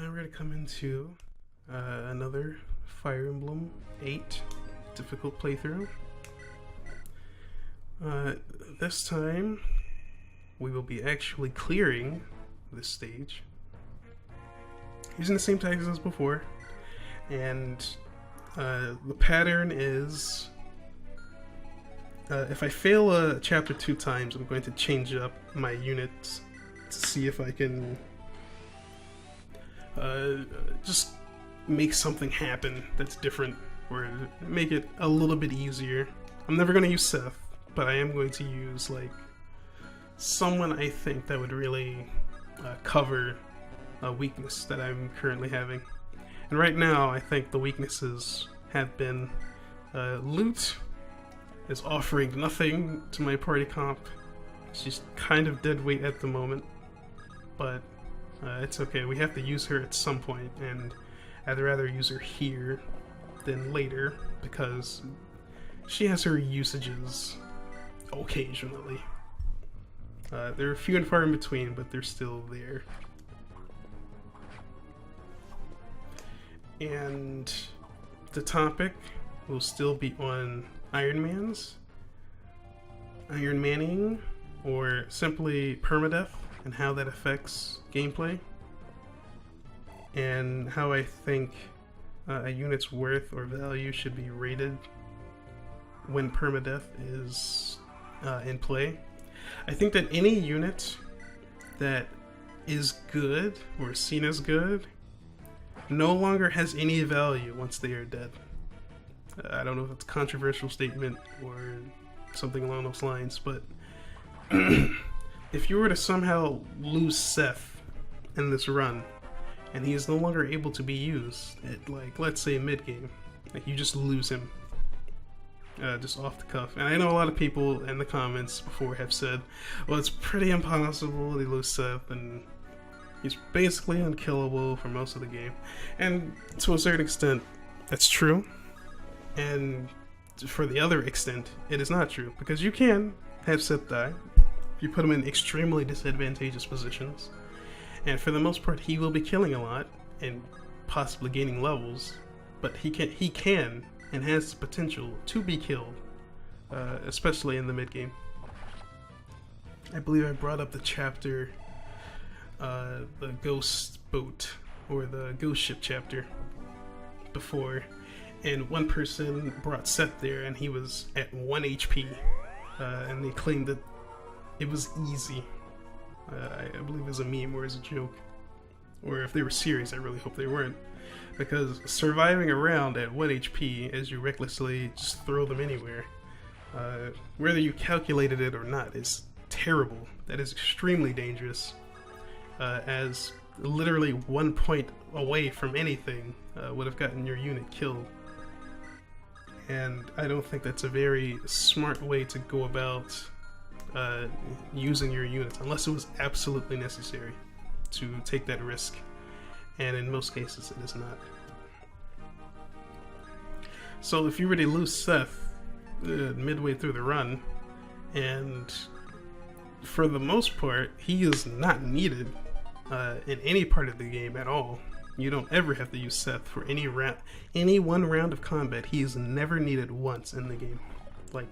We're going to come into another Fire Emblem 8 difficult playthrough. This time, we will be actually clearing this stage using the same tactics as before, and the pattern is if I fail a chapter 2 times, I'm going to change up my units to see if I can just make something happen that's different, or make it a little bit easier. I'm never going to use Seth, but I am going to use like someone I think that would really cover a weakness that I'm currently having. And right now, I think the weaknesses have been loot is offering nothing to my party comp. She's kind of dead weight at the moment, but it's okay. We have to use her at some point, and I'd rather use her here than later because she has her usages occasionally. They're few and far in between, but they're still there. And the topic will still be on Iron Manning, or simply Permadeath, and how that affects gameplay, and how I think a unit's worth or value should be rated when Permadeath is in play. I think that any unit that is good or seen as good no longer has any value once they are dead. I don't know if it's a controversial statement or something along those lines, but if you were to somehow lose Seth in this run, and he is no longer able to be used at, like, let's say mid-game, like you just lose him just off the cuff. And I know a lot of people in the comments before have said, well, it's pretty impossible to lose Seth, and he's basically unkillable for most of the game. And to a certain extent, that's true. And for the other extent, it is not true, because you can have Seth die. You put him in extremely disadvantageous positions, and for the most part, he will be killing a lot and possibly gaining levels. But he can and has the potential to be killed, especially in the mid game. I believe I brought up the chapter, the Ghost Boat or the Ghost Ship chapter before, and one person brought Seth there, and he was at 1 HP, and they claimed that it was easy. I believe it was a meme or as a joke. Or if they were serious, I really hope they weren't. Because surviving around at 1 HP as you recklessly just throw them anywhere, whether you calculated it or not, is terrible. That is extremely dangerous, as literally 1 point away from anything would have gotten your unit killed. And I don't think that's a very smart way to go about using your units, unless it was absolutely necessary to take that risk, and in most cases it is not. So if you were to lose Seth midway through the run, and for the most part he is not needed in any part of the game at all. You don't ever have to use Seth for any one round of combat. He is never needed once in the game. Like,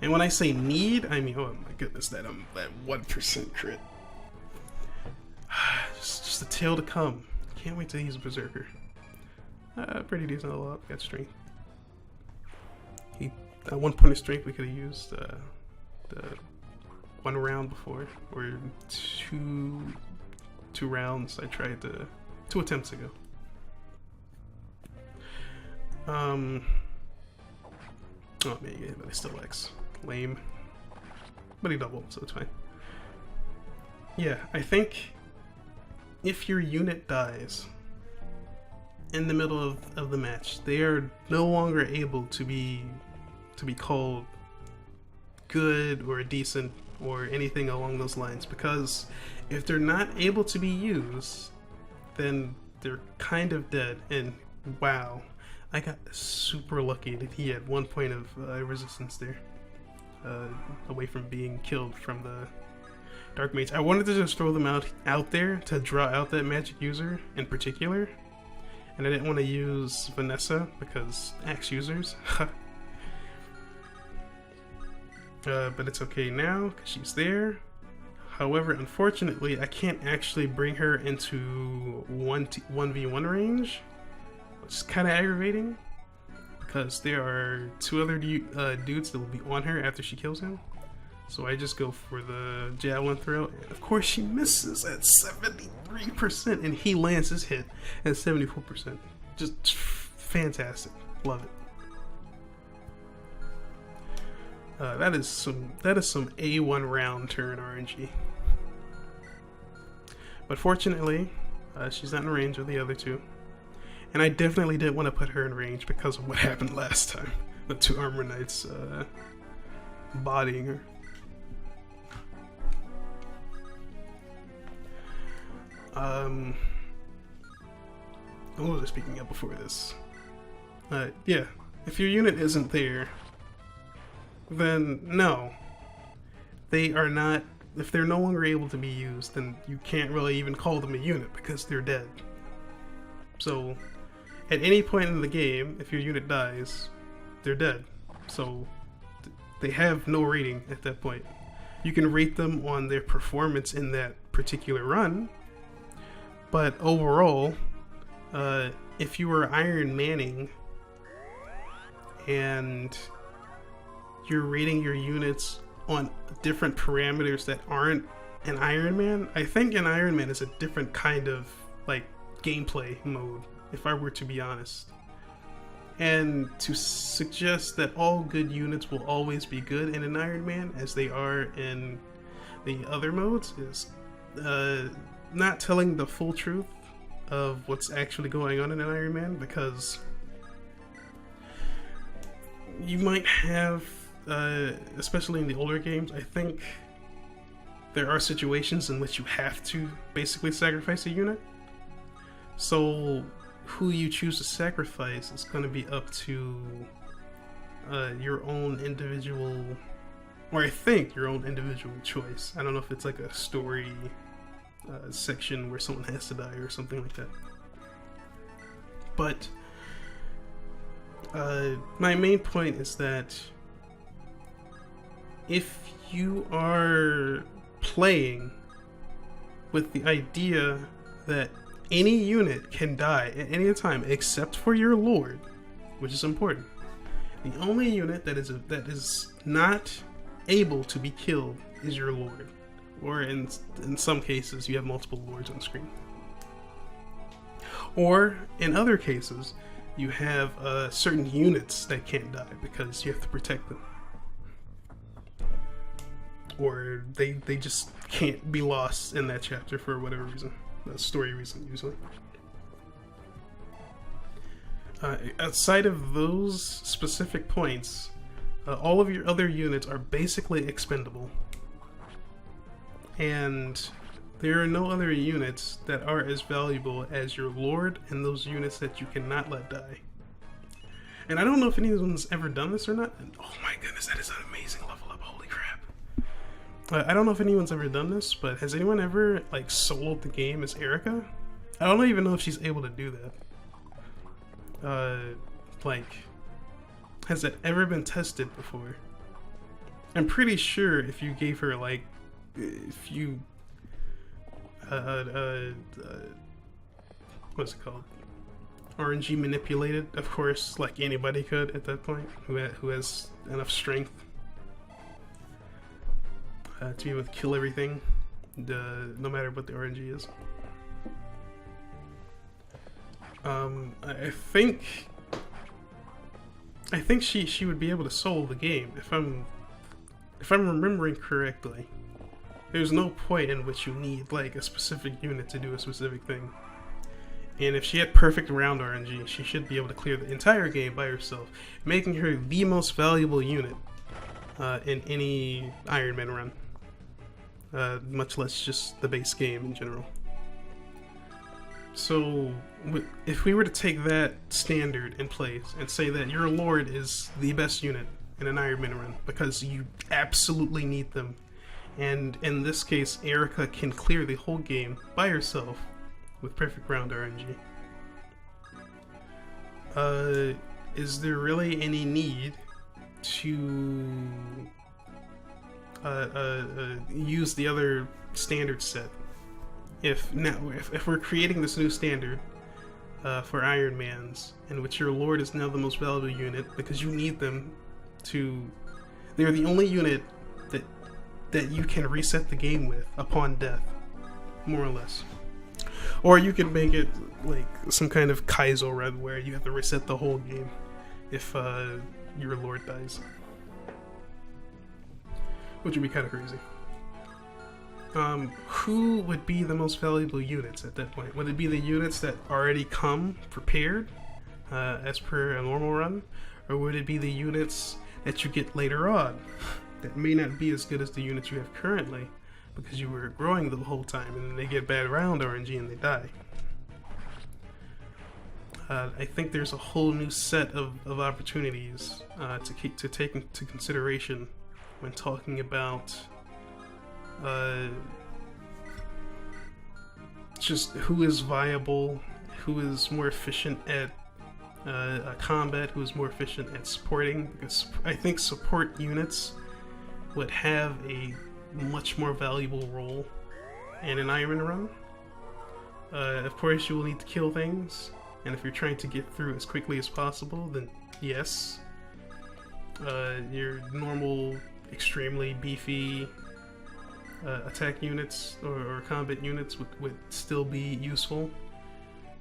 and when I say need, I mean, oh my goodness, that 1% crit. Just a tale to come. Can't wait to use a Berserker. Pretty decent level up, got strength. At 1 point of strength we could have used the 1 round before, or two rounds. I tried 2 attempts ago. Oh man, yeah, but it's still X. Lame. But he doubled, so it's fine. Yeah, I think if your unit dies in the middle of the match, they are no longer able to be called good or decent or anything along those lines, because if they're not able to be used, then they're kind of dead. And wow, I got super lucky that he had 1 point of resistance there, away from being killed from Dark Mage. I wanted to just throw them out there to draw out that magic user in particular. And I didn't want to use Vanessa because axe users. But it's okay now because she's there. However, unfortunately, I can't actually bring her into 1v1 range, which is kind of aggravating because there are two other dudes that will be on her after she kills him. So I just go for the javelin throw, and of course she misses at 73%, and he lands his hit at 74%. Just fantastic. Love it. That is some A1 round turn RNG. But fortunately, she's not in range of the other two. And I definitely didn't want to put her in range because of what happened last time. The two armor knights bodying her. What was I speaking of before this? Yeah, if your unit isn't there, then no. They are not, if they're no longer able to be used, then you can't really even call them a unit because they're dead. So, at any point in the game, if your unit dies, they're dead. So, they have no rating at that point. You can rate them on their performance in that particular run, but overall, if you were Iron Manning and you're rating your units on different parameters that aren't an Iron Man, I think an Iron Man is a different kind of like gameplay mode, if I were to be honest. And to suggest that all good units will always be good in an Iron Man as they are in the other modes is not telling the full truth of what's actually going on in an Iron Man, because you might have, especially in the older games, I think there are situations in which you have to basically sacrifice a unit. So who you choose to sacrifice is going to be up to your own individual, or I think your own individual choice. I don't know if it's like a story section where someone has to die or something like that. But my main point is that if you are playing with the idea that any unit can die at any time except for your lord, which is important, the only unit that is not able to be killed is your lord. Or in some cases, you have multiple lords on screen. Or in other cases, you have certain units that can't die because you have to protect them. Or they just can't be lost in that chapter for whatever reason. A story reason, usually. Outside of those specific points, all of your other units are basically expendable. And there are no other units that are as valuable as your lord and those units that you cannot let die. And I don't know if anyone's ever done this or not. And oh my goodness, that is an amazing level up. Holy crap. I don't know if anyone's ever done this, but has anyone ever like soloed the game as Erica? I don't even know if she's able to do that. Like, has that ever been tested before? I'm pretty sure if you gave her like, if you what's it called? RNG manipulated, of course, like anybody could at that point, who has enough strength to be able to kill everything, no matter what the RNG is. I think she would be able to solo the game if I'm remembering correctly. There's no point in which you need like a specific unit to do a specific thing. And if she had perfect round RNG, she should be able to clear the entire game by herself, making her the most valuable unit in any Iron Man run. Much less just the base game in general. So, if we were to take that standard in place and say that your Lord is the best unit in an Iron Man run because you absolutely need them And in this case, Erica can clear the whole game by herself with perfect round RNG. Is there really any need to use the other standard set? If we're creating this new standard for Iron Mans, in which your Lord is now the most valuable unit because you need them to... They're the only unit that you can reset the game with upon death, more or less. Or you can make it like some kind of Kaizo run where you have to reset the whole game if your Lord dies. Which would be kind of crazy. Who would be the most valuable units at that point? Would it be the units that already come prepared as per a normal run? Or would it be the units that you get later on that may not be as good as the units you have currently because you were growing the whole time and then they get bad round RNG and they die? I think there's a whole new set of opportunities to take into consideration when talking about just who is viable, who is more efficient at combat, who is more efficient at supporting. Because I think support units would have a much more valuable role in an Iron run. Of course, you will need to kill things, and if you're trying to get through as quickly as possible, then yes, your normal, extremely beefy attack units or combat units would still be useful.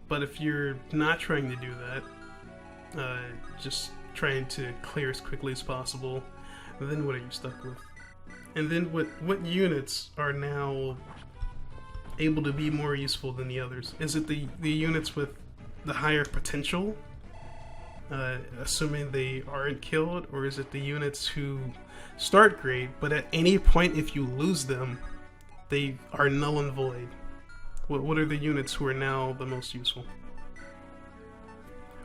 But if you're not trying to do that, just trying to clear as quickly as possible, then what are you stuck with? And then what units are now able to be more useful than the others? Is it the units with the higher potential, assuming they aren't killed, or is it the units who start great, but at any point if you lose them, they are null and void? What are the units who are now the most useful?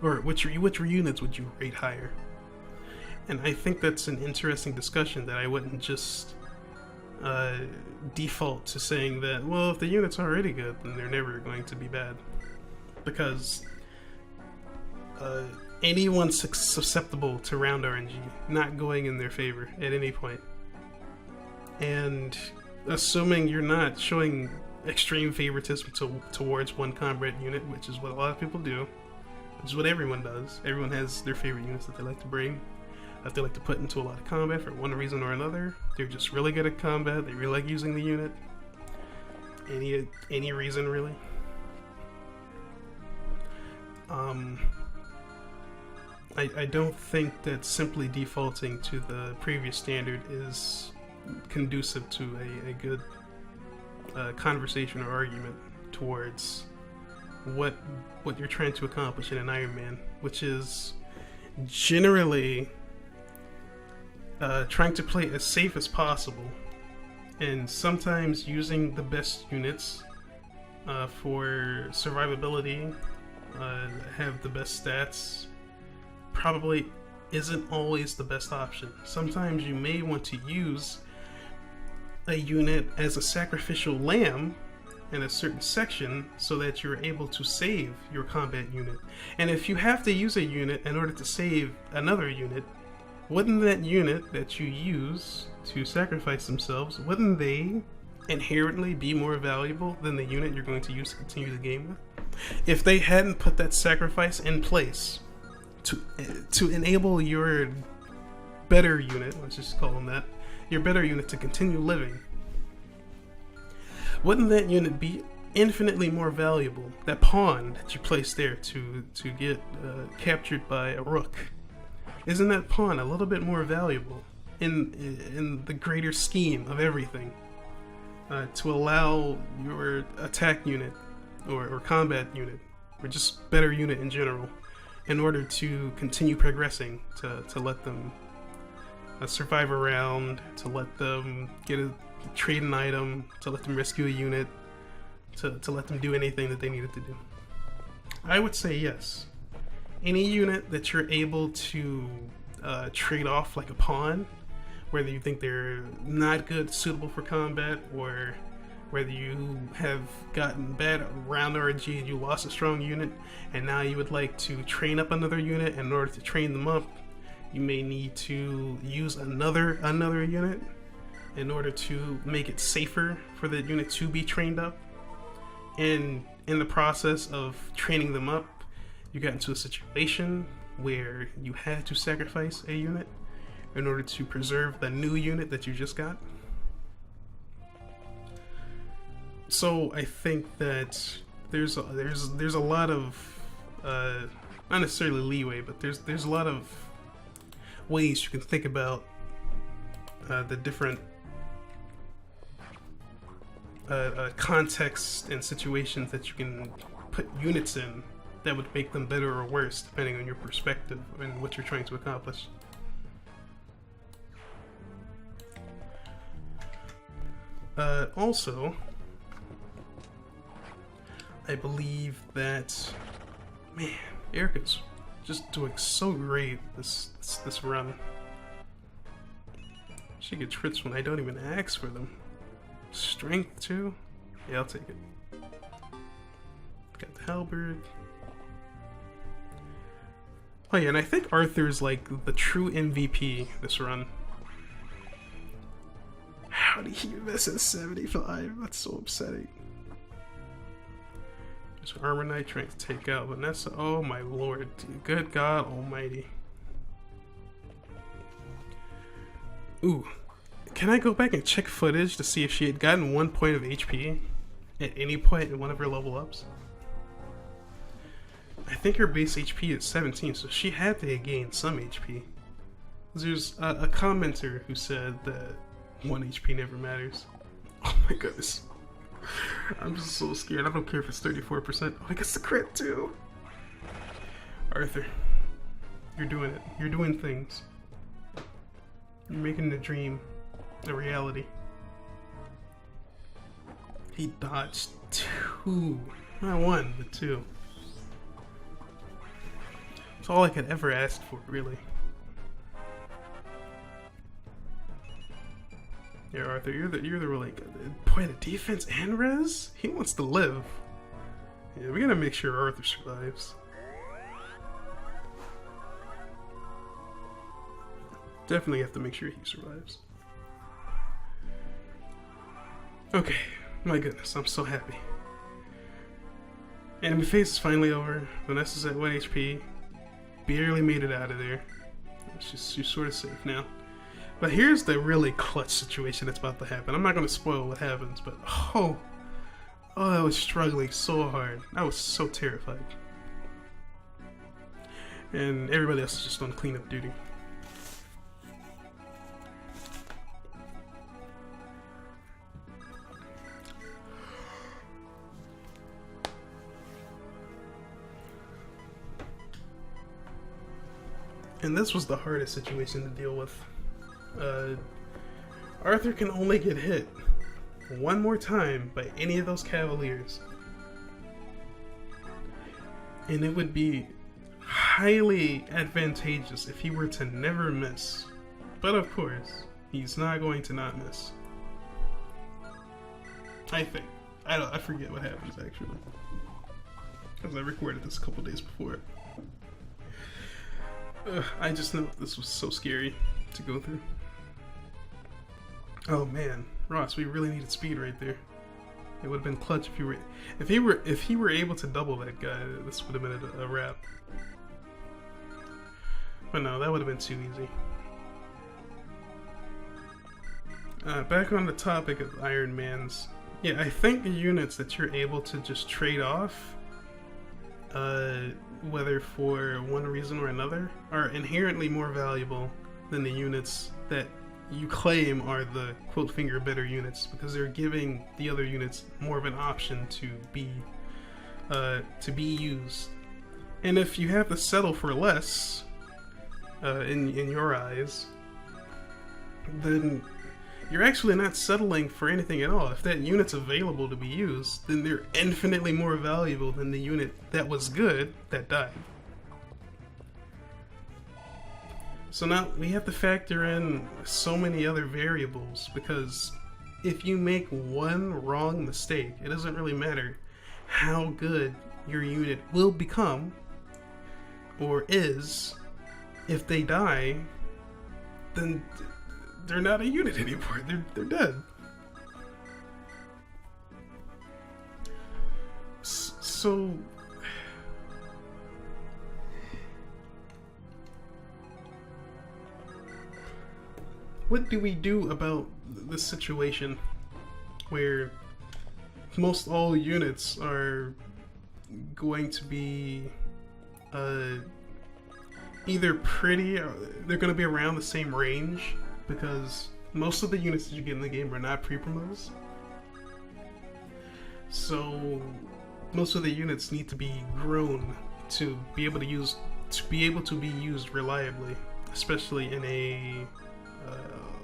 Or which units would you rate higher? And I think that's an interesting discussion that I wouldn't just default to saying that, well, if the unit's already good, then they're never going to be bad. Because anyone's susceptible to round RNG not going in their favor at any point. And assuming you're not showing extreme favoritism towards one combat unit, which is what a lot of people do, which is what everyone does. Everyone has their favorite units that they like to bring, that they like to put into a lot of combat for one reason or another. They're just really good at combat, they really like using the unit. Any reason, really. I don't think that simply defaulting to the previous standard is conducive to a good conversation or argument towards what you're trying to accomplish in an Iron Man, which is generally trying to play as safe as possible, and sometimes using the best units for survivability, have the best stats, probably isn't always the best option. Sometimes you may want to use a unit as a sacrificial lamb in a certain section so that you're able to save your combat unit. And if you have to use a unit in order to save another unit, wouldn't that unit that you use to sacrifice themselves, wouldn't they inherently be more valuable than the unit you're going to use to continue the game with? If they hadn't put that sacrifice in place to enable your better unit, let's just call them that, your better unit to continue living, wouldn't that unit be infinitely more valuable? That pawn that you placed there to get captured by a rook, isn't that pawn a little bit more valuable in the greater scheme of everything, to allow your attack unit or combat unit, or just better unit in general, in order to continue progressing, to let them survive a round, to let them trade an item, to let them rescue a unit, to let them do anything that they needed to do? I would say yes. Any unit that you're able to trade off like a pawn whether you think they're not good, suitable for combat, or whether you have gotten bad around RNG and you lost a strong unit, and now you would like to train up another unit. And in order to train them up, you may need to use another unit in order to make it safer for the unit to be trained up. And in the process of training them up, you got into a situation where you had to sacrifice a unit in order to preserve the new unit that you just got. So I think that there's a lot of not necessarily leeway, but there's a lot of ways you can think about the different contexts and situations that you can put units in that would make them better or worse depending on your perspective and what you're trying to accomplish. Also, I believe that, man, Erica's just doing so great this run. She gets crits when I don't even ask for them. Strength too? Yeah, I'll take it. Got the halberd. Oh yeah, and I think Arthur's like the true MVP this run. How did he miss at 75? That's so upsetting. Just Armor Knight trying to take out Vanessa. Oh my lord, dude. Good God Almighty. Ooh. Can I go back and check footage to see if she had gotten 1 point of HP at any point in one of her level ups? I think her base HP is 17, so she had to gain some HP. There's a commenter who said that 1 HP never matters. Oh my goodness. I'm just so scared. I don't care if it's 34%. Oh, I guess the crit too. Arthur, you're doing it. You're doing things. You're making the dream a reality. He dodged 2. Not 1, but 2. It's all I could ever ask for, really. Yeah, Arthur, you're the really good point of defense and res? He wants to live. Yeah, we gotta make sure Arthur survives. Definitely have to make sure he survives. Okay, my goodness, I'm so happy. Enemy phase is finally over. Vanessa's at 1 HP. Barely made it out of there. She's sort of safe now. But here's the really clutch situation that's about to happen. I'm not going to spoil what happens, but oh, I was struggling so hard. I was so terrified. And everybody else is just on cleanup duty. And this was the hardest situation to deal with. Arthur can only get hit 1 more time by any of those cavaliers. And it would be highly advantageous if he were to never miss. But of course, he's not going to not miss. I think. I forget what happens actually. Because I recorded this a couple days before. I just know this was so scary to go through. Oh man, Ross, we really needed speed right there. It would have been clutch if he were able to double that guy. This would have been a wrap. But no, that would have been too easy. Back on the topic of Iron Mans. Yeah, I think the units that you're able to just trade off, whether for one reason or another, are inherently more valuable than the units that you claim are the quote finger better units, because they're giving the other units more of an option to be used. And if you have to settle for less, in your eyes, then you're actually not settling for anything at all. If that unit's available to be used, then they're infinitely more valuable than the unit that was good that died. So now we have to factor in so many other variables, because if you make one wrong mistake, it doesn't really matter how good your unit will become or is. If they die, then they're not a unit anymore. They're dead. So what do we do about this situation where most all units are going to be either pretty, they're going to be around the same range, because most of the units that you get in the game are not pre-promos. So most of the units need to be grown to be able to be used reliably, especially in a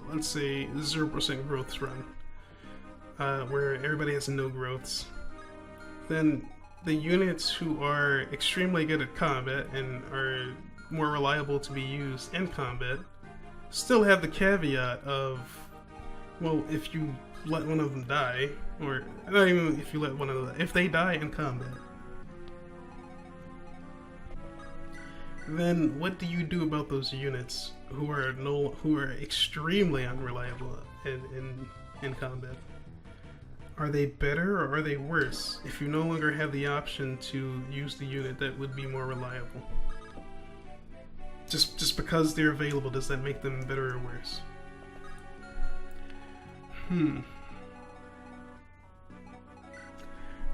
let's say 0% growth run, where everybody has no growths. Then the units who are extremely good at combat and are more reliable to be used in combat still have the caveat of, well, if you let one of them die, or not even if you let one of them, if they die in combat, then what do you do about those units who are extremely unreliable in combat? Are they better or are they worse if you no longer have the option to use the unit that would be more reliable? Just because they're available, does that make them better or worse?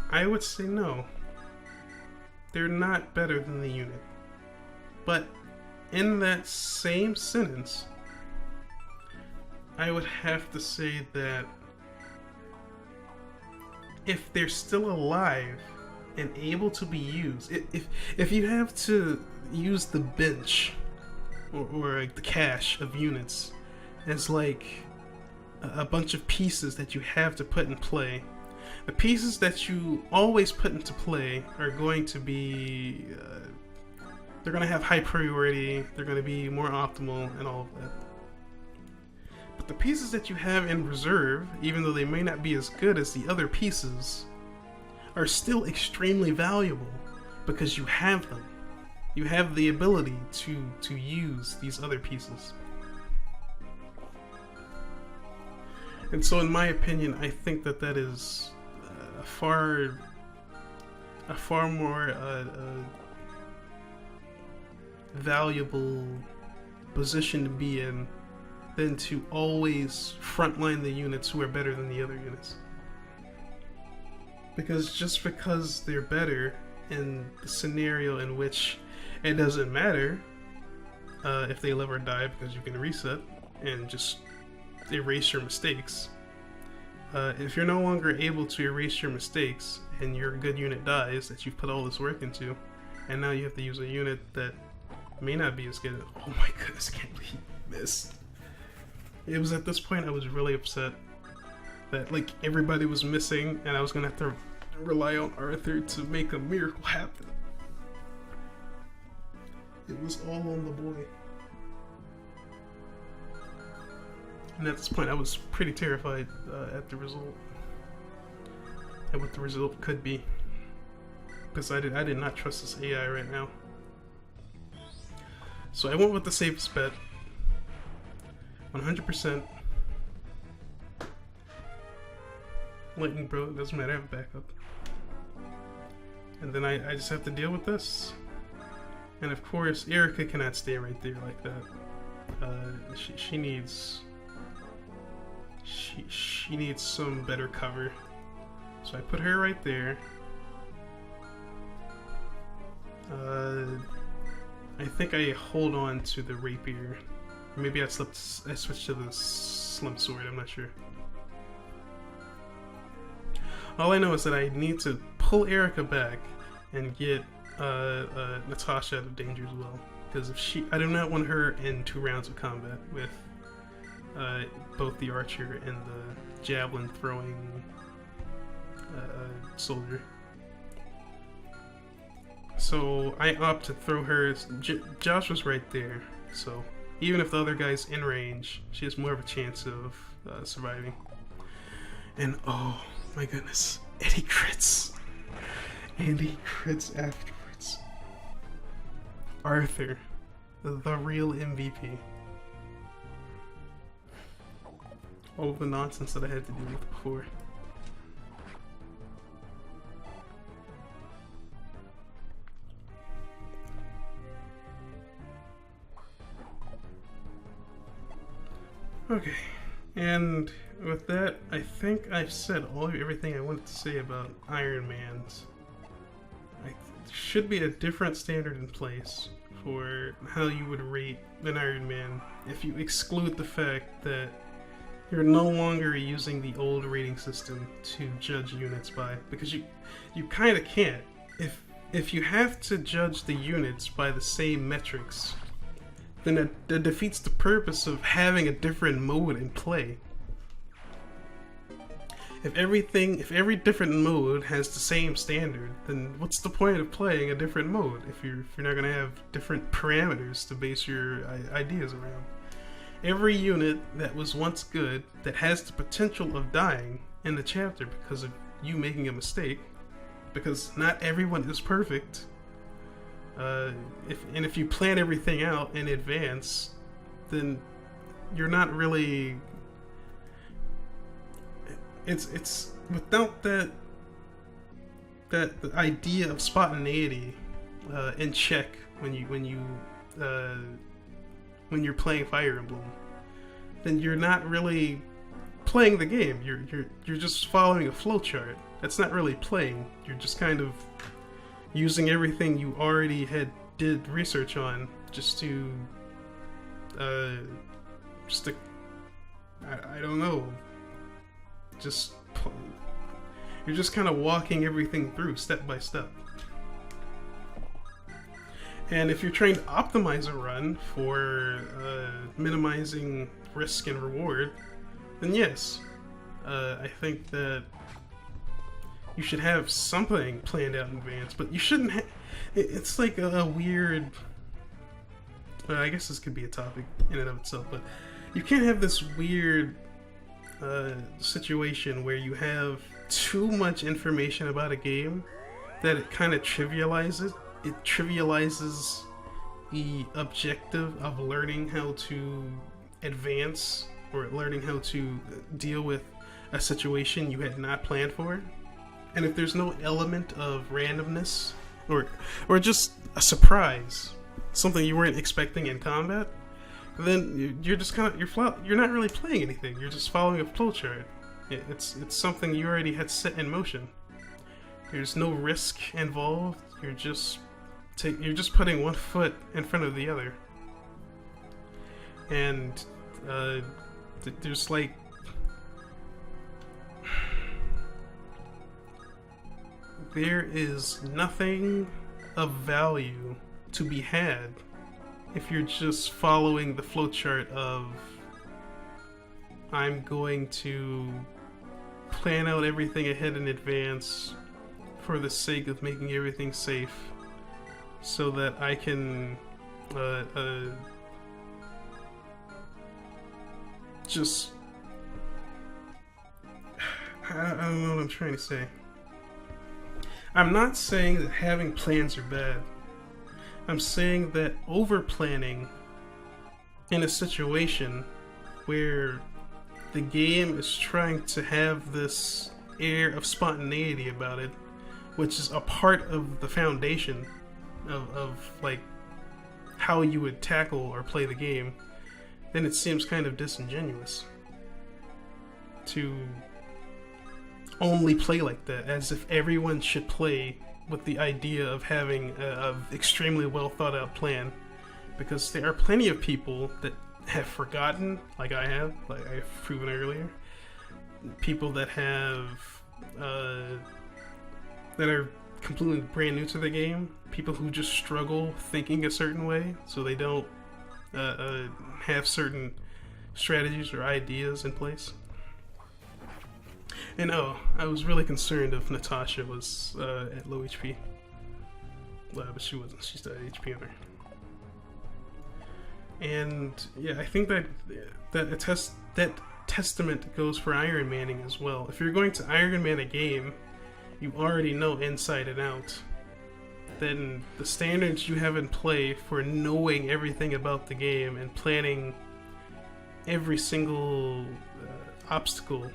I would say no. They're not better than the unit. But in that same sentence, I would have to say that if they're still alive and able to be used, if you have to use the bench or like the cache of units as like a bunch of pieces that you have to put in play, the pieces that you always put into play are going to be they're going to have high priority, they're going to be more optimal and all of that. But the pieces that you have in reserve, even though they may not be as good as the other pieces, are still extremely valuable because you have them. You have the ability to use these other pieces. And so in my opinion, I think that is a far more valuable position to be in than to always frontline the units who are better than the other units. Because just because they're better in the scenario in which it doesn't matter if they live or die, because you can reset and just erase your mistakes. If you're no longer able to erase your mistakes and your good unit dies that you've put all this work into, and now you have to use a unit that may not be as good. Oh my goodness, I can't believe he missed. It was at this point I was really upset that like everybody was missing and I was gonna have to rely on Arthur to make a miracle happen. It was all on the boy. And at this point I was pretty terrified at the result. And what the result could be. Because I did not trust this AI right now. So I went with the safest bet. 100%. Lightning bro, it doesn't matter, I have a backup. And then I just have to deal with this. And of course, Erica cannot stay right there like that. She needs some better cover. So I put her right there. I think I hold on to the rapier. Maybe I switched to the slim sword, I'm not sure. All I know is that I need to pull Erica back and get Natasha out of danger as well. Because if I do not want her in 2 rounds of combat with both the archer and the javelin throwing soldier. So I opt to throw her. Josh was right there, so Even if the other guy's in range, she has more of a chance of surviving. And oh my goodness, and he crits. And he crits afterwards. Arthur, the real MVP. All the nonsense that I had to deal with before. Okay, and with that, I think I've said everything I wanted to say about Iron Man's. There should be a different standard in place for how you would rate an Iron Man if you exclude the fact that you're no longer using the old rating system to judge units by, because you kind of can't. If you have to judge the units by the same metrics, then that defeats the purpose of having a different mode in play. If every different mode has the same standard, then what's the point of playing a different mode if you're not going to have different parameters to base your ideas around? Every unit that was once good, that has the potential of dying in the chapter because of you making a mistake, because not everyone is perfect. If you plan everything out in advance, then you're not really. It's without that the idea of spontaneity in check when you're playing Fire Emblem, then you're not really playing the game. You're just following a flowchart. That's not really playing. You're just kind of using everything you already did research on just to I don't know. You're just kind of walking everything through step by step. And if you're trying to optimize a run for minimizing risk and reward, then yes, I think that you should have something planned out in advance, but you shouldn't have. It's like a weird. I guess this could be a topic in and of itself, but you can't have this weird situation where you have too much information about a game that it kind of trivializes. It trivializes the objective of learning how to advance or learning how to deal with a situation you had not planned for. And if there's no element of randomness or just a surprise, something you weren't expecting in combat, then you're just kind of you're not really playing anything. You're just following a flowchart. It's something you already had set in motion. There's no risk involved. You're just putting one foot in front of the other. And there's like there is nothing of value to be had if you're just following the flowchart of I'm going to plan out everything ahead in advance for the sake of making everything safe so that I can just I don't know what I'm trying to say. I'm not saying that having plans are bad. I'm saying that over-planning in a situation where the game is trying to have this air of spontaneity about it, which is a part of the foundation of like how you would tackle or play the game, then it seems kind of disingenuous to only play like that, as if everyone should play with the idea of having a extremely well thought out plan, because there are plenty of people that have forgotten, like I have, like I've proven earlier, people that have that are completely brand new to the game, people who just struggle thinking a certain way, so they don't have certain strategies or ideas in place. And I was really concerned if Natasha was at low HP. But she wasn't. She still had HP on her. And yeah, I think that that testament goes for Iron Manning as well. If you're going to Iron Man a game, you already know inside and out. Then the standards you have in play for knowing everything about the game and planning every single obstacle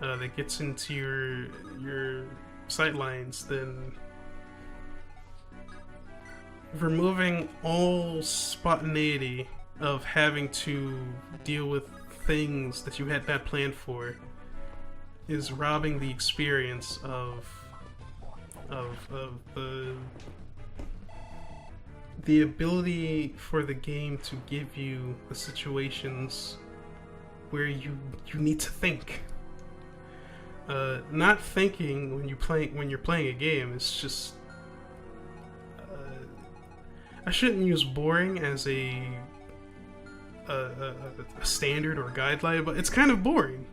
that gets into your sightlines, then removing all spontaneity of having to deal with things that you had not planned for is robbing the experience of the ability for the game to give you the situations where you need to think. Not thinking when you're playing a game is just I shouldn't use boring as a standard or guideline, but it's kind of boring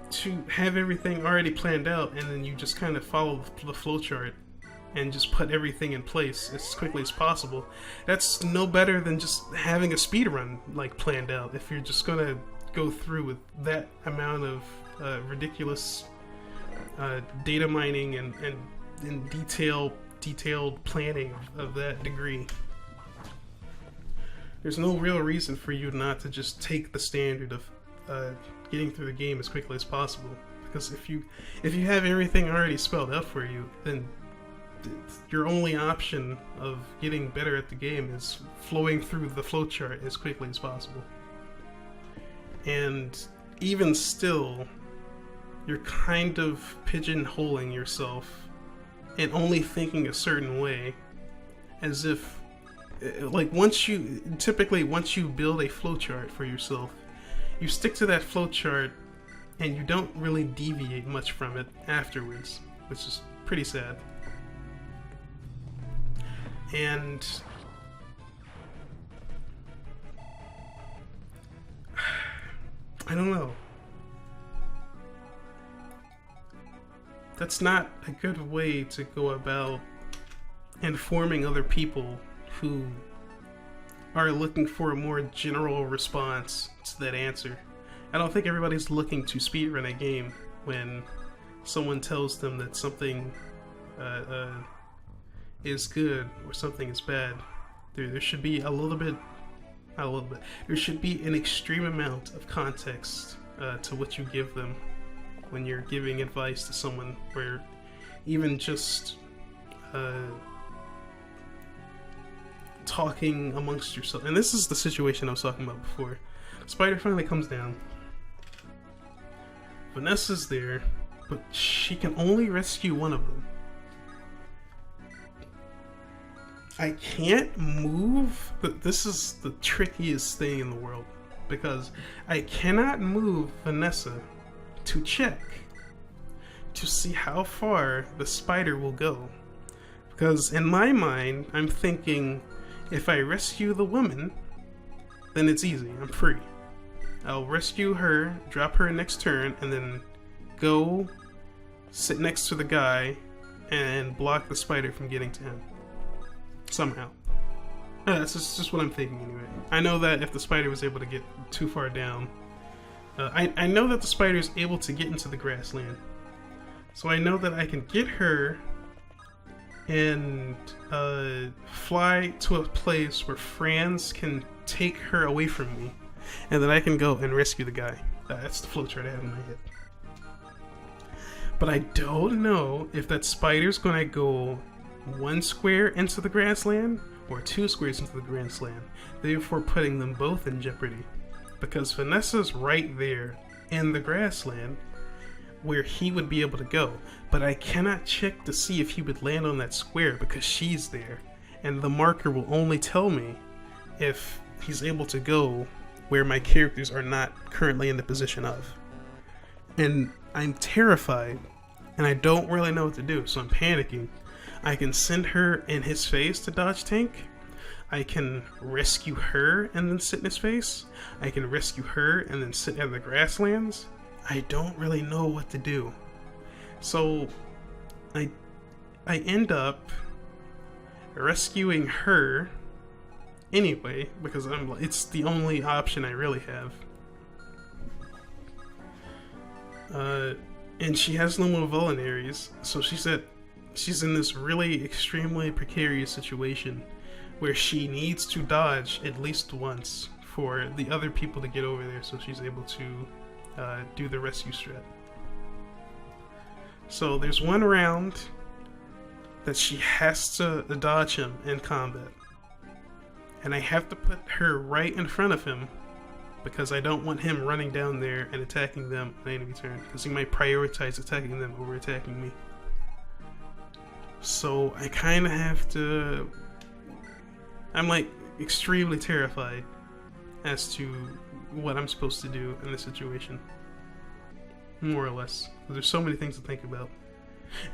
to have everything already planned out and then you just kind of follow the flowchart and just put everything in place as quickly as possible. That's no better than just having a speed run like planned out. If you're just gonna go through with that amount of ridiculous data mining and detailed planning of that degree, there's no real reason for you not to just take the standard of getting through the game as quickly as possible. Because if you have everything already spelled out for you, then your only option of getting better at the game is flowing through the flowchart as quickly as possible. And even still, you're kind of pigeonholing yourself and only thinking a certain way, as if, like, once you build a flowchart for yourself, you stick to that flowchart and you don't really deviate much from it afterwards, which is pretty sad. And I don't know. That's not a good way to go about informing other people who are looking for a more general response to that answer. I don't think everybody's looking to speedrun a game when someone tells them that something is good or something is bad. There should be there should be an extreme amount of context to what you give them when you're giving advice to someone, where even just talking amongst yourself. And this is the situation I was talking about before. Spider finally comes down. Vanessa's there, but she can only rescue one of them. I can't move, but this is the trickiest thing in the world, because I cannot move Vanessa to check to see how far the spider will go. Because in my mind, I'm thinking, if I rescue the woman, then it's easy, I'm free. I'll rescue her, drop her next turn, and then go sit next to the guy and block the spider from getting to him. Somehow. That's just what I'm thinking anyway. I know that if the spider was able to get too far down, I know that the spider is able to get into the grassland. So I know that I can get her and fly to a place where Franz can take her away from me, and then I can go and rescue the guy. That's the flowchart I have in my head. But I don't know if that spider's gonna go 1 square into the grassland or 2 squares into the grassland, therefore putting them both in jeopardy. Because Vanessa's right there in the grassland where he would be able to go, but I cannot check to see if he would land on that square because she's there, and the marker will only tell me if he's able to go where my characters are not currently in the position of. And I'm terrified, and I don't really know what to do, so I'm panicking. I can send her in his face to dodge tank. I can rescue her and then sit in his face. I can rescue her and then sit in the grasslands. I don't really know what to do. So I end up rescuing her anyway, because it's the only option I really have. And she has no more vulneraries, so she's in this really extremely precarious situation where she needs to dodge at least once for the other people to get over there, so she's able to do the rescue strat. So there's one round that she has to dodge him in combat, and I have to put her right in front of him because I don't want him running down there and attacking them on enemy turn, because he might prioritize attacking them over attacking me. So I kind of have to... I'm like extremely terrified as to what I'm supposed to do in this situation. More or less. There's so many things to think about.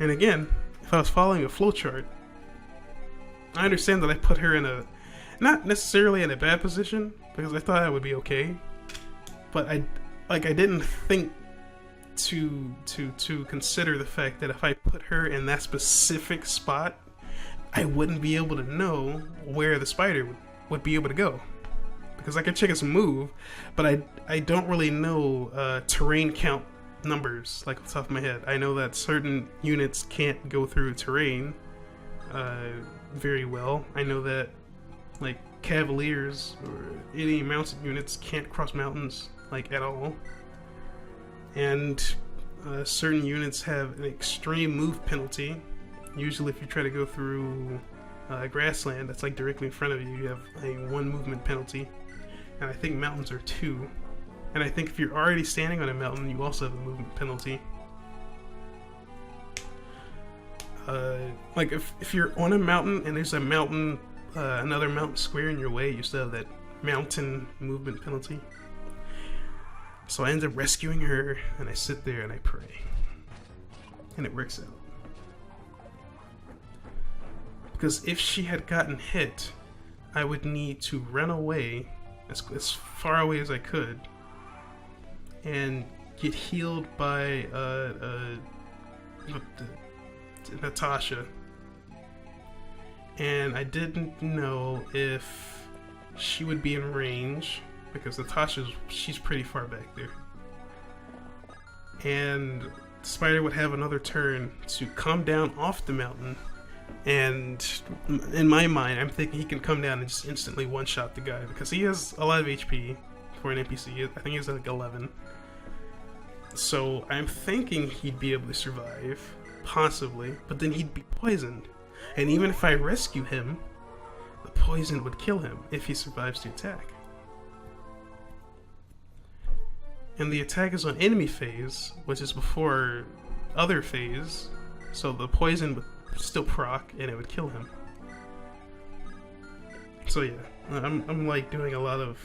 And again, if I was following a flowchart, I understand that I put her in a... not necessarily in a bad position, because I thought I would be okay. But I didn't think to consider the fact that if I put her in that specific spot, I wouldn't be able to know where the spider would be able to go. Because I could check its move, but I don't really know terrain count numbers, like off the top of my head. I know that certain units can't go through terrain very well. I know that like cavaliers or any mounted units can't cross mountains like at all. And certain units have an extreme move penalty. Usually if you try to go through grassland that's like directly in front of you, you have a 1 movement penalty. And I think mountains are 2. And I think if you're already standing on a mountain, you also have a movement penalty. Like if you're on a mountain and there's a mountain, another mountain square in your way, you still have that mountain movement penalty. So I end up rescuing her, and I sit there and I pray. And it works out. Because if she had gotten hit, I would need to run away as far away as I could and get healed by Natasha. And I didn't know if she would be in range, because she's pretty far back there. And the spider would have another turn to come down off the mountain, and in my mind I'm thinking he can come down and just instantly one-shot the guy, because he has a lot of HP for an NPC. I think he's like 11. So I'm thinking he'd be able to survive, possibly, but then he'd be poisoned. And even if I rescue him, the poison would kill him if he survives the attack. And the attack is on enemy phase, which is before other phase, so the poison would still proc and it would kill him. So yeah, I'm like doing a lot of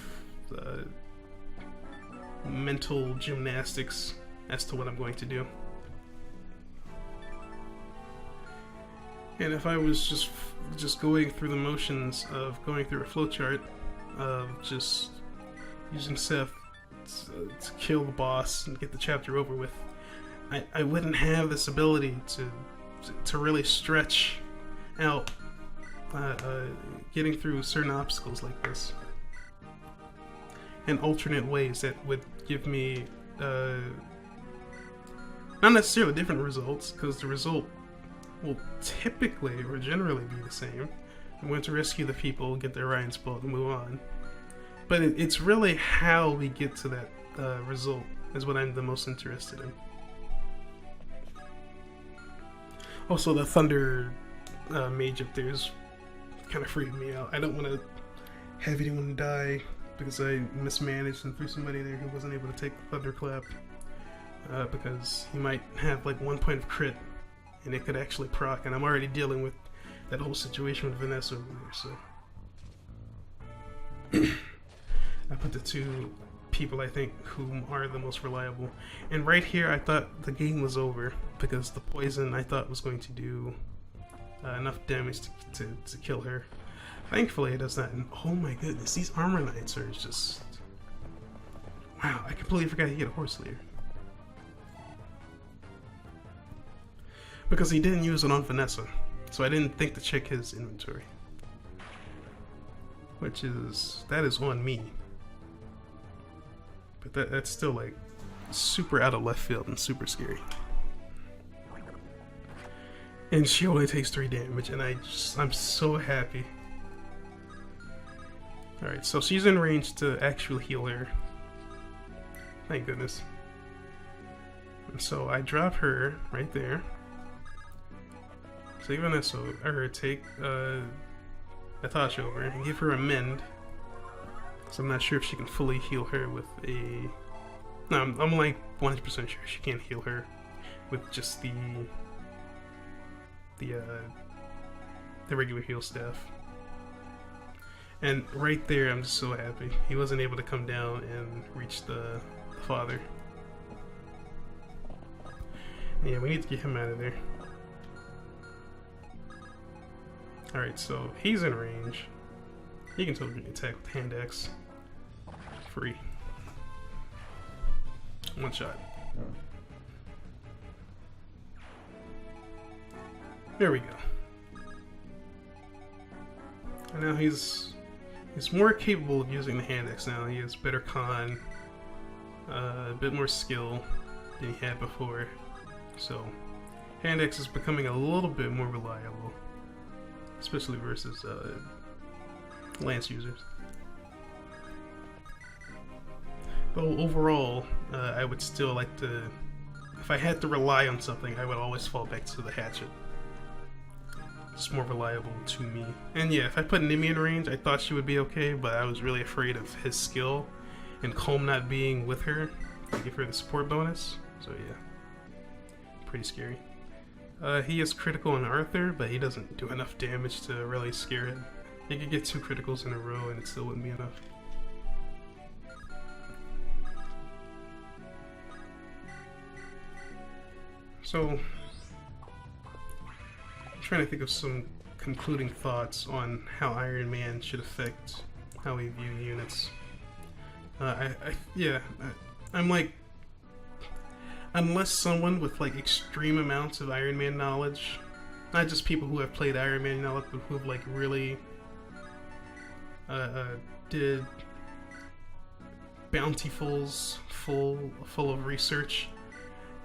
mental gymnastics as to what I'm going to do. And if I was just going through the motions of going through a flowchart of just using Seth to kill the boss and get the chapter over with, I wouldn't have this ability to really stretch out getting through certain obstacles like this in alternate ways that would give me not necessarily different results, because the result will typically or generally be the same. I'm going to rescue the people, get their Ryan's bolt, and move on. But it's really how we get to that result is what I'm the most interested in. Also, the thunder mage up there is kind of freaking me out. I don't want to have anyone die because I mismanaged and threw somebody there who wasn't able to take the thunderclap, because he might have like 1 point of crit and it could actually proc, and I'm already dealing with that whole situation with Vanessa over there, so I put the 2 people I think whom are the most reliable. And right here I thought the game was over, because the poison I thought was going to do enough damage to kill her. Thankfully it does not, and oh my goodness, these armor knights are just... wow, I completely forgot he had a horse layer. Because he didn't use it on Vanessa, so I didn't think to check his inventory. that is on me. But that's still like super out of left field and super scary. And she only takes 3 damage, and I'm so happy. Alright, so she's in range to actually heal her. Thank goodness. And so I drop her right there. Save Vanessa, or take Natasha over and give her a mend. So I'm not sure if she can fully heal her with a... No, I'm like 100% sure she can't heal her with just the regular heal staff. And right there, I'm just so happy. He wasn't able to come down and reach the father. Yeah, we need to get him out of there. Alright, so he's in range. He can totally attack with hand axe. Free. One shot. There we go. And now he's more capable of using the hand axe now. He has better con, a bit more skill than he had before. So hand axe is becoming a little bit more reliable, especially versus lance users. But overall, I would still like to, if I had to rely on something, I would always fall back to the hatchet. It's more reliable to me. And yeah, if I put Nimi in range, I thought she would be okay, but I was really afraid of his skill and Colm not being with her to give her the support bonus. So yeah, pretty scary. He is critical on Arthur, but he doesn't do enough damage to really scare him. He could get 2 criticals in a row and it still wouldn't be enough. So, I'm trying to think of some concluding thoughts on how Iron Man should affect how we view units. I'm like, unless someone with like extreme amounts of Iron Man knowledge, not just people who have played Iron Man knowledge, but who have like really did bountifuls full of research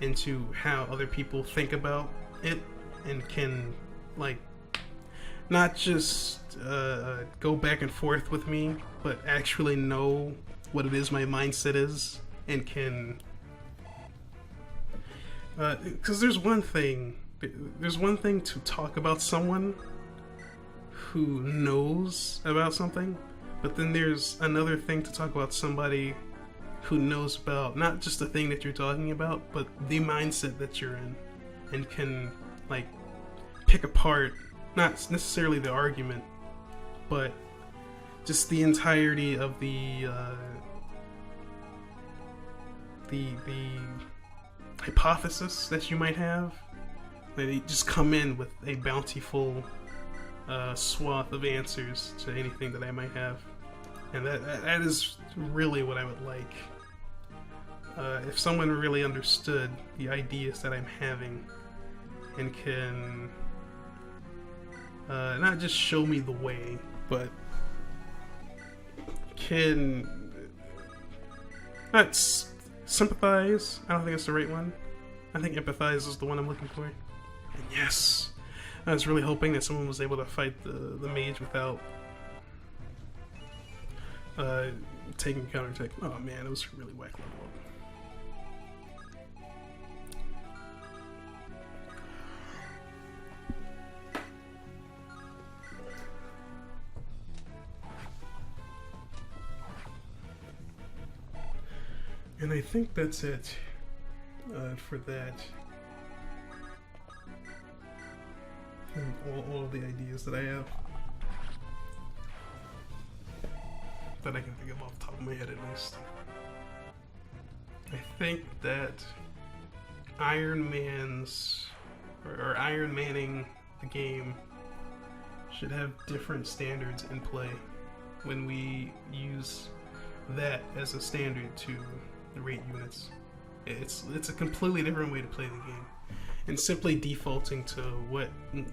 into how other people think about it and can like not just go back and forth with me, but actually know what it is my mindset is and can because there's one thing to talk about someone who knows about something, but then there's another thing to talk about somebody who knows about not just the thing that you're talking about, but the mindset that you're in, and can like pick apart not necessarily the argument, but just the entirety of the hypothesis that you might have. They just come in with a bountiful swath of answers to anything that I might have, and that is really what I would like. If someone really understood the ideas that I'm having and can not just show me the way, but can not sympathize. I don't think it's the right one. I think empathize is the one I'm looking for. And yes, I was really hoping that someone was able to fight the mage without taking counterattack. Oh man, it was really whack level up. And I think that's it for that. And all of the ideas that I have. That I can think of off the top of my head at least. I think that Iron Man's, or Iron Manning the game should have different standards in play when we use that as a standard to rate units. It's a completely different way to play the game, and simply defaulting to what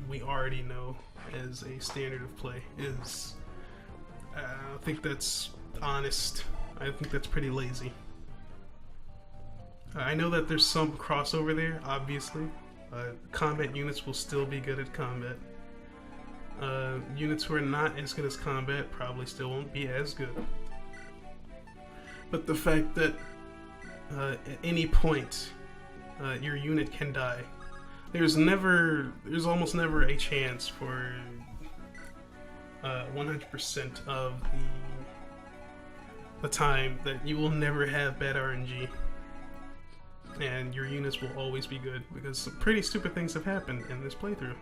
we already know as a standard of play is I don't think that's honest. I think that's pretty lazy. I know that there's some crossover there, obviously. Combat units will still be good at combat. Units who are not as good as combat probably still won't be as good. But the fact that at any point your unit can die, there's almost never a chance for 100% of the time that you will never have bad RNG. And your units will always be good, because some pretty stupid things have happened in this playthrough.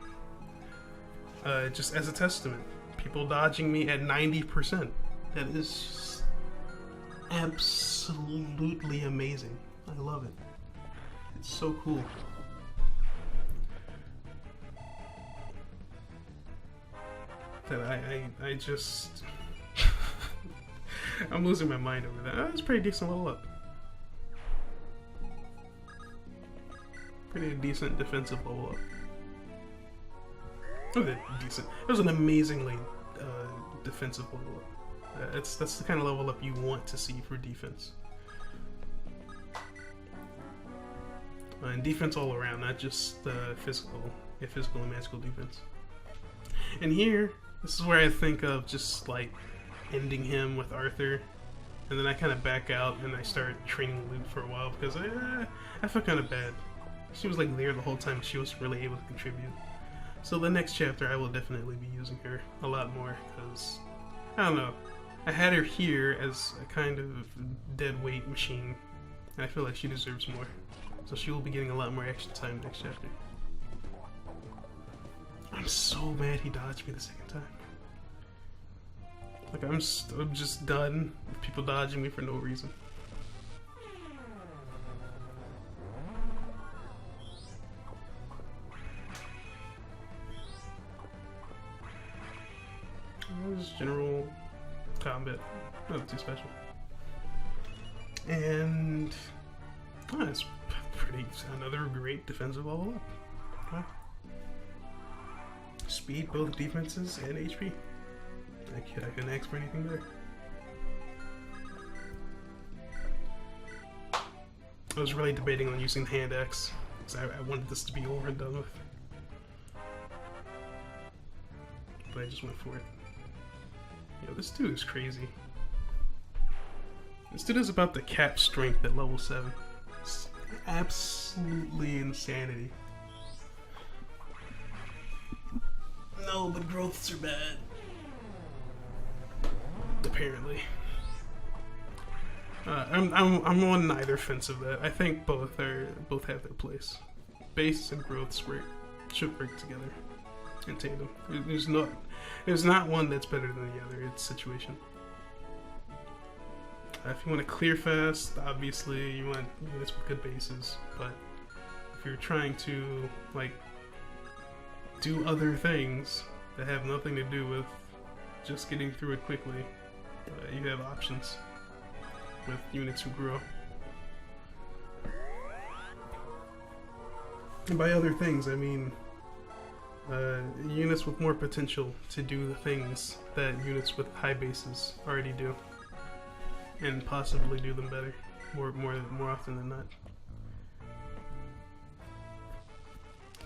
Just as a testament, people dodging me at 90%. That is absolutely amazing. I love it. It's so cool. That I just... I'm losing my mind over that. That's a pretty decent level up. Pretty decent defensive level up. Okay, decent. It was an amazingly defensive level up. That's the kind of level up you want to see for defense. And defense all around, not just physical and magical defense. And here, this is where I think of just like ending him with Arthur, and then I kind of back out and I start training Luke for a while because I felt kind of bad. She was like there the whole time. She wasn't really able to contribute. So the next chapter I will definitely be using her a lot more because, I don't know, I had her here as a kind of dead weight machine, and I feel like she deserves more. So she will be getting a lot more action time next chapter. I'm so mad he dodged me the second time. Like, I'm just done with people dodging me for no reason. It was general combat, nothing too special. And it's another great defensive level up. Huh? Speed, both defenses, and HP. I couldn't ask for anything better. I was really debating on using the hand axe because I wanted this to be over and done with. But I just went for it. Yo, this dude is crazy. This dude is about the cap strength at level 7. It's absolutely insanity. No, but growths are bad. Apparently. I'm on neither fence of that. I think both have their place. Base and growths should work together in tandem. There's not one that's better than the other. It's situation. If you want to clear fast, obviously you want units with good bases. But if you're trying to like do other things that have nothing to do with just getting through it quickly, you have options with units who grow. And by other things, I mean units with more potential to do the things that units with high bases already do, and possibly do them better, more often than not.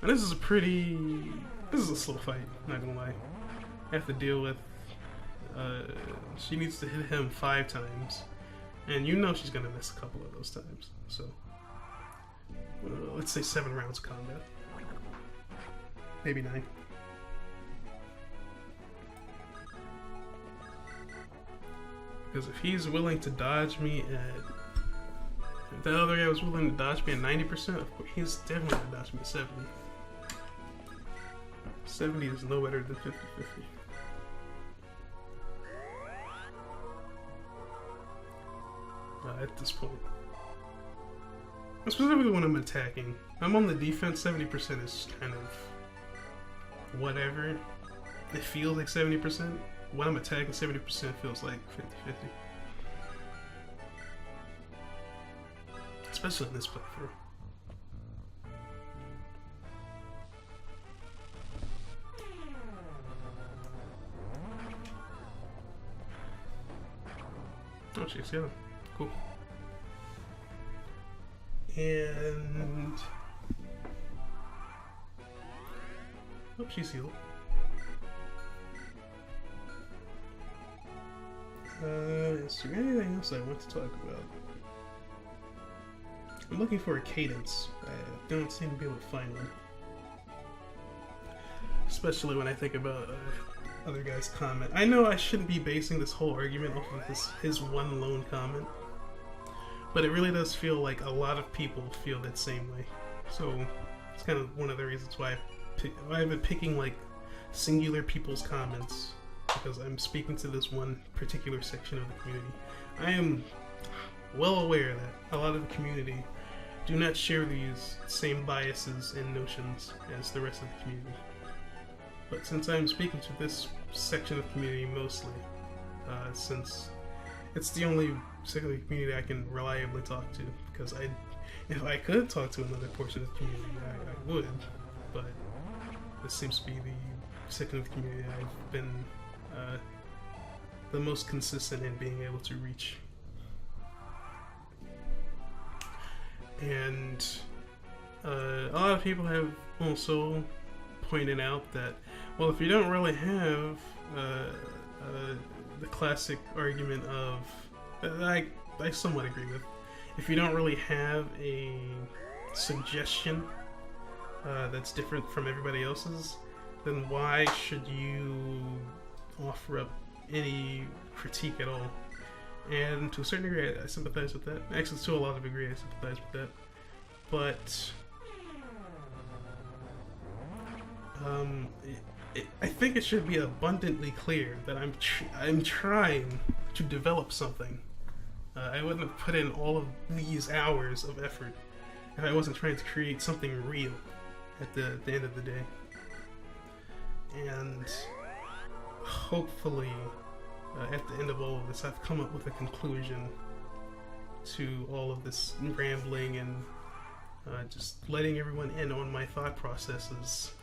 And this is a slow fight, not gonna lie. I have to deal with, she needs to hit him 5 times, and you know she's gonna miss a couple of those times, so, let's say 7 rounds of combat. Maybe 9. Because if he's willing to dodge me if that other guy was willing to dodge me at 90%, of course, he's definitely gonna dodge me at 70. 70 is no better than 50-50. At this point. Specifically when I'm attacking. I'm on the defense, 70% is kind of whatever. It feels like 70%. When I'm attacking, 70% feels like 50-50. Especially in this playthrough. Oh, she's healing. Cool. And oh, she's healed. Is there anything else I want to talk about? I'm looking for a cadence. I don't seem to be able to find one. Especially when I think about other guys' comment. I know I shouldn't be basing this whole argument off of his one lone comment, but it really does feel like a lot of people feel that same way. So it's kind of one of the reasons why I've been picking like singular people's comments, because I'm speaking to this one particular section of the community. I am well aware that a lot of the community do not share these same biases and notions as the rest of the community. But since I'm speaking to this section of the community mostly, since it's the only section of the community I can reliably talk to, because if I could talk to another portion of the community, I would, but this seems to be the section of the community I've been the most consistent in being able to reach. And a lot of people have also pointed out that, well, if you don't really have the classic argument of, I somewhat agree with, if you don't really have a suggestion that's different from everybody else's, then why should you offer up any critique at all? And to a certain degree, I sympathize with that. Actually, to a lot of degree, I sympathize with that. But I think it should be abundantly clear that I'm trying to develop something. I wouldn't have put in all of these hours of effort if I wasn't trying to create something real at the end of the day. And hopefully, at the end of all of this, I've come up with a conclusion to all of this rambling and just letting everyone in on my thought processes.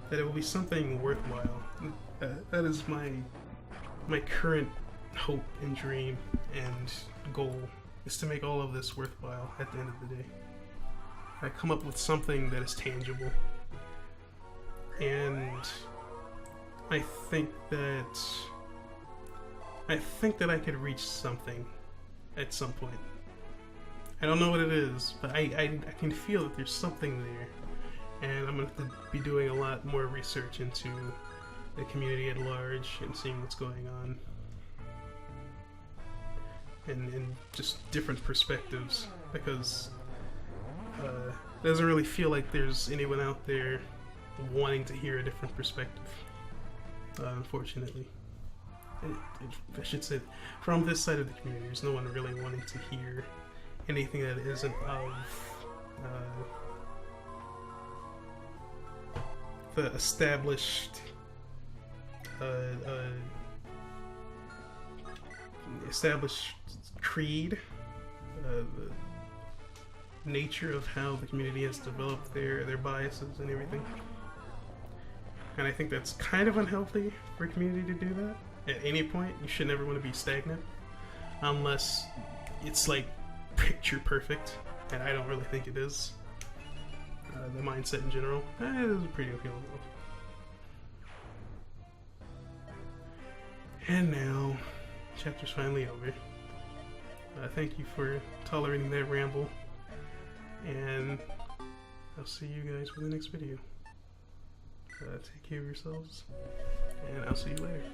That it will be something worthwhile. That is my current hope and dream and goal, is to make all of this worthwhile at the end of the day. I come up with something that is tangible, and I think that I could reach something at some point. I don't know what it is, but I can feel that there's something there. And I'm going to have to be doing a lot more research into the community at large and seeing what's going on. And just different perspectives, because it doesn't really feel like there's anyone out there wanting to hear a different perspective, unfortunately. I should say, from this side of the community, there's no one really wanting to hear anything that isn't of the established creed, the nature of how the community has developed their biases and everything. And I think that's kind of unhealthy for a community to do that. At any point, you should never want to be stagnant, unless it's like picture perfect, and I don't really think it is. The mindset in general, it is pretty okay overall. And now, chapter's finally over. Thank you for tolerating that ramble, and I'll see you guys for the next video. Take care of yourselves, and I'll see you later.